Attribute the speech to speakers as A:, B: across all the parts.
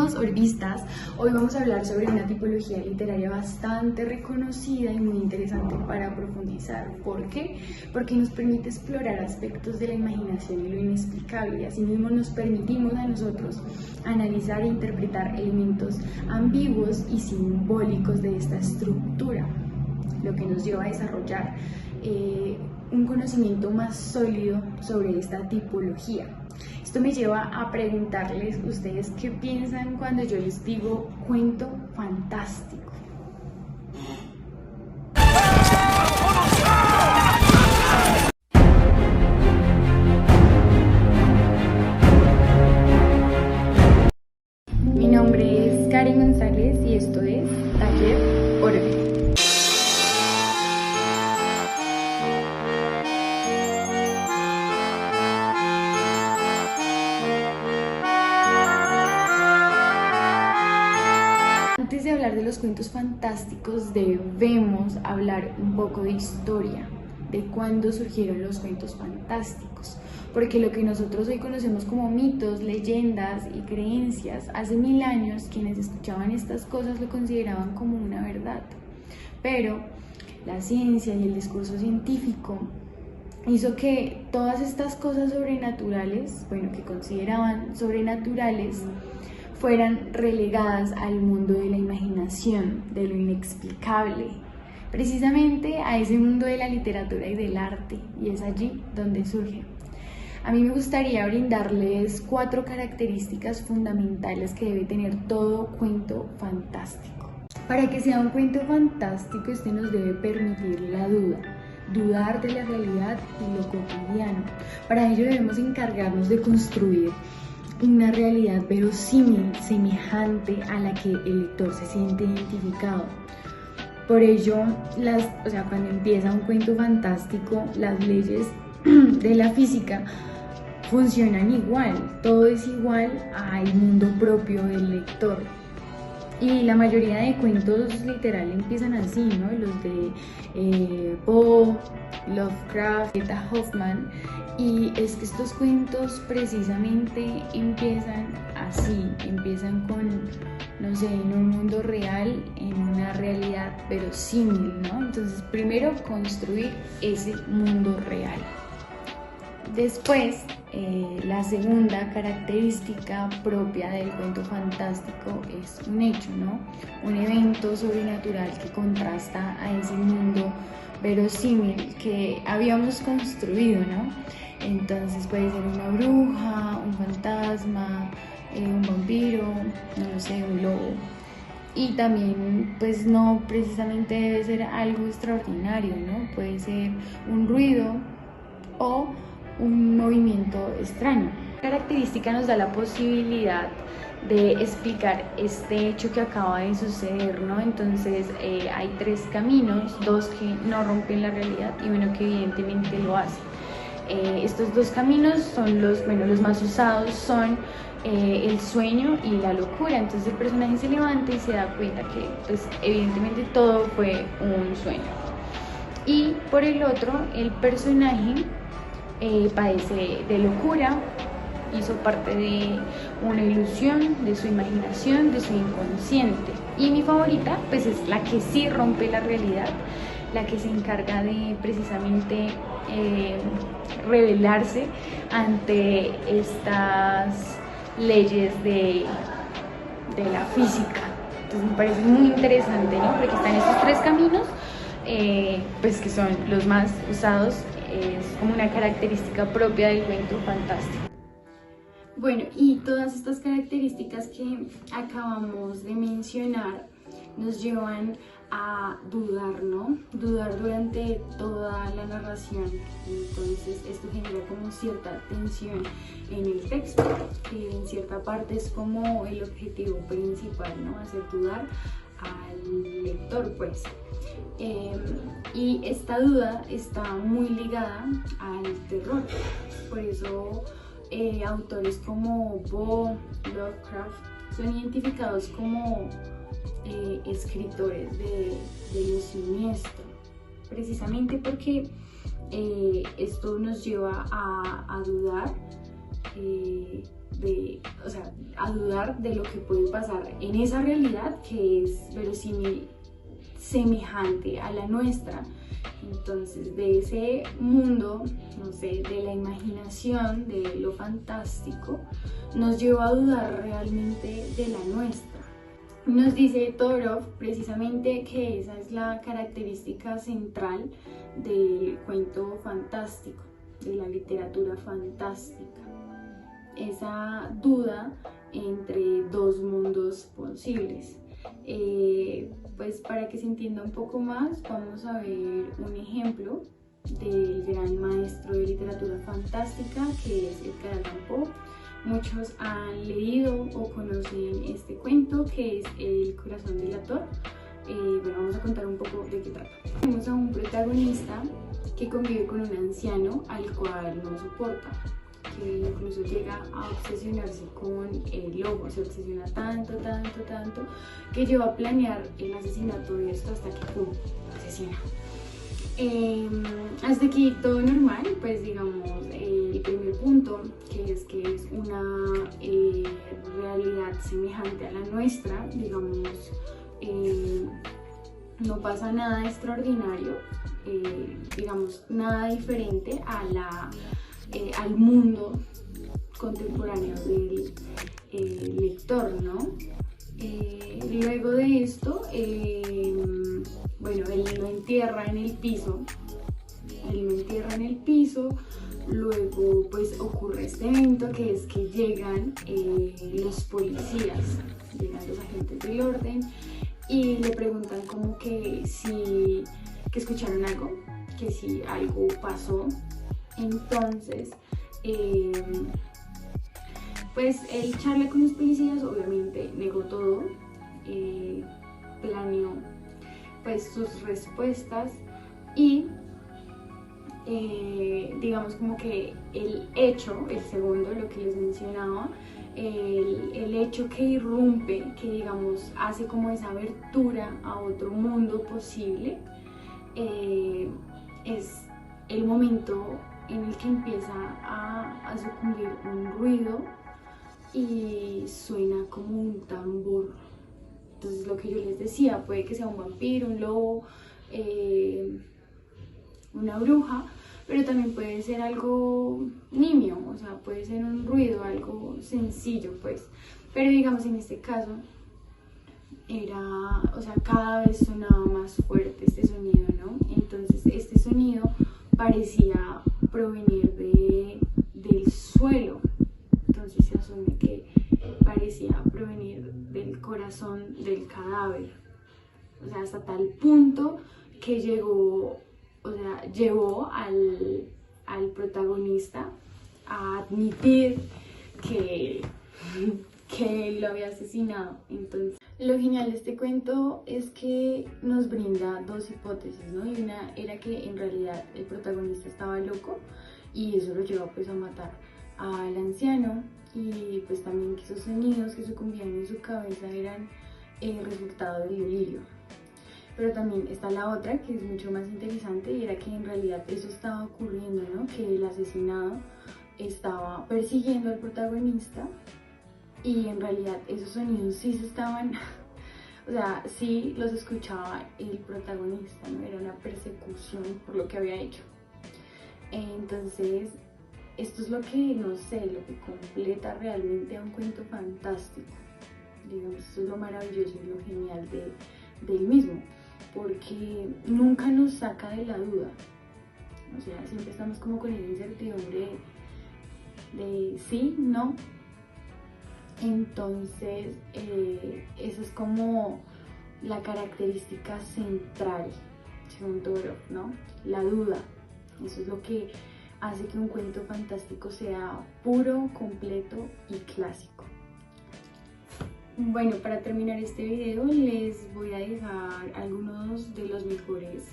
A: Bienvenidos orbistas, hoy vamos a hablar sobre una tipología literaria bastante reconocida y muy interesante para profundizar. ¿Por qué? Porque nos permite explorar aspectos de la imaginación y lo inexplicable, y asimismo nos permitimos a nosotros analizar e interpretar elementos ambiguos y simbólicos de esta estructura, lo que nos lleva a desarrollar un conocimiento más sólido sobre esta tipología. Esto me lleva a preguntarles ustedes qué piensan cuando yo les digo cuento fantástico. Mi nombre es Karen González y esto es Taller Orbe. Antes de hablar de los cuentos fantásticos, debemos hablar un poco de historia, de cuándo surgieron los cuentos fantásticos, porque lo que nosotros hoy conocemos como mitos, leyendas y creencias, hace 1000 años quienes escuchaban estas cosas lo consideraban como una verdad, pero la ciencia y el discurso científico hizo que todas estas cosas sobrenaturales, que consideraban sobrenaturales, fueran relegadas al mundo de la imaginación, de lo inexplicable, precisamente a ese mundo de la literatura y del arte, y es allí donde surge. A mí me gustaría brindarles 4 características fundamentales que debe tener todo cuento fantástico. Para que sea un cuento fantástico, este nos debe permitir la duda, dudar de la realidad y lo cotidiano. Para ello debemos encargarnos de construir una realidad verosímil, semejante a la que el lector se siente identificado. Por ello, cuando empieza un cuento fantástico, las leyes de la física funcionan igual, todo es igual al mundo propio del lector. Y la mayoría de cuentos literal empiezan así, ¿no? Los de Poe, Lovecraft, Eta Hoffman. Y es que estos cuentos precisamente empiezan así, empiezan con, en un mundo real, en una realidad verosímil, ¿no? Entonces, primero construir ese mundo real. Después, la segunda característica propia del cuento fantástico es un hecho, ¿no? Un evento sobrenatural que contrasta a ese mundo verosímil que habíamos construido, ¿no? Entonces puede ser una bruja, un fantasma, un vampiro, un lobo. Y también, no precisamente debe ser algo extraordinario, ¿no? Puede ser un ruido o un movimiento extraño. La característica nos da la posibilidad de explicar este hecho que acaba de suceder, ¿no? Entonces hay 3 caminos, 2 que no rompen la realidad y uno que evidentemente lo hace. Estos 2 caminos son los más usados, son el sueño y la locura. Entonces el personaje se levanta y se da cuenta que evidentemente todo fue un sueño. Y por el otro, el personaje padece de locura, hizo parte de una ilusión, de su imaginación, de su inconsciente. Y mi favorita es la que sí rompe la realidad, la que se encarga de precisamente rebelarse ante estas leyes de la física. Entonces me parece muy interesante, ¿no? Porque están estos 3 caminos, que son los más usados. Es como una característica propia del cuento fantástico. Bueno, y todas estas características que acabamos de mencionar nos llevan a dudar, ¿no? Dudar durante toda la narración. Entonces esto genera como cierta tensión en el texto, que en cierta parte es como el objetivo principal, ¿no? Hacer dudar al lector, y esta duda está muy ligada al terror. Por eso autores como Poe, Lovecraft son identificados como escritores de lo siniestro, precisamente porque esto nos lleva a dudar o sea, a dudar de lo que puede pasar en esa realidad que es verosímil, semejante a la nuestra. Entonces, de ese mundo, no sé, de la imaginación, de lo fantástico, nos lleva a dudar realmente de la nuestra. Nos dice Todorov precisamente que esa es la característica central del cuento fantástico, de la literatura fantástica. Esa duda entre dos mundos posibles. Pues para que se entienda un poco más, vamos a ver un ejemplo del gran maestro de literatura fantástica que es Edgar Allan Poe. Muchos han leído o conocen este cuento que es El corazón delator. Bueno, vamos a contar un poco de qué trata. Tenemos a un protagonista que convive con un anciano al cual no soporta, que incluso llega a obsesionarse con el lobo, se obsesiona tanto, que lleva a planear el asesinato de esto hasta que ¡pum!, asesina. Hasta aquí todo normal, pues digamos, el primer punto, que es una realidad semejante a la nuestra, digamos, no pasa nada extraordinario, digamos, nada diferente al mundo contemporáneo del lector, ¿no? Luego de esto, bueno, él lo entierra en el piso, luego pues ocurre este evento que es que llegan los policías, llegan los agentes del orden y le preguntan como que que escucharon algo, que si algo pasó. Entonces, pues él charla con los policías, obviamente negó todo, planeó pues sus respuestas y digamos como que el hecho, el segundo, lo que les mencionaba, el hecho que irrumpe, que digamos hace como esa abertura a otro mundo posible, es el momento en el que empieza a sucumbir un ruido y suena como un tambor. Entonces, lo que yo les decía, puede que sea un vampiro, un lobo, una bruja, pero también puede ser algo nimio, o sea, puede ser un ruido, algo sencillo, pues. Pero digamos, en este caso, o sea, cada vez sonaba más fuerte este sonido, ¿no? Entonces, este sonido parecía provenir del suelo, entonces se asume que parecía provenir del corazón del cadáver, o sea, hasta tal punto que llevó al protagonista a admitir que él lo había asesinado. Entonces, lo genial de este cuento es que nos brinda dos hipótesis, ¿no? Y una era que en realidad el protagonista estaba loco y eso lo llevó pues a matar al anciano, y pues también que esos sonidos que sucumbían en su cabeza eran el resultado del delirio. Pero también está la otra, que es mucho más interesante, y era que en realidad eso estaba ocurriendo, ¿no? Que el asesinado estaba persiguiendo al protagonista y en realidad esos sonidos sí se estaban, o sea, sí los escuchaba el protagonista, ¿no? Era una persecución por lo que había hecho. Entonces, esto es lo que, no sé, lo que completa realmente a un cuento fantástico. Digamos, esto es lo maravilloso y lo genial del mismo, porque nunca nos saca de la duda. O sea, siempre estamos como con esa incertidumbre de sí, no. Entonces, esa es como la característica central, según Todorov, ¿no? La duda. Eso es lo que hace que un cuento fantástico sea puro, completo y clásico. Bueno, para terminar este video les voy a dejar algunos de los mejores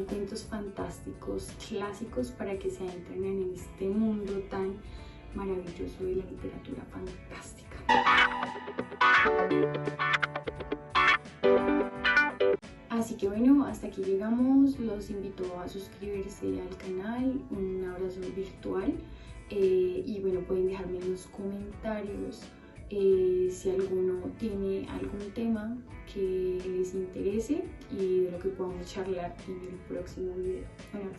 A: cuentos fantásticos clásicos para que se adentren en este mundo tan maravilloso de la literatura fantástica. Así que bueno, hasta aquí llegamos. Los invito a suscribirse al canal. Un abrazo virtual. Y bueno, pueden dejarme en los comentarios si alguno tiene algún tema que les interese y de lo que podamos charlar en el próximo video. Bueno,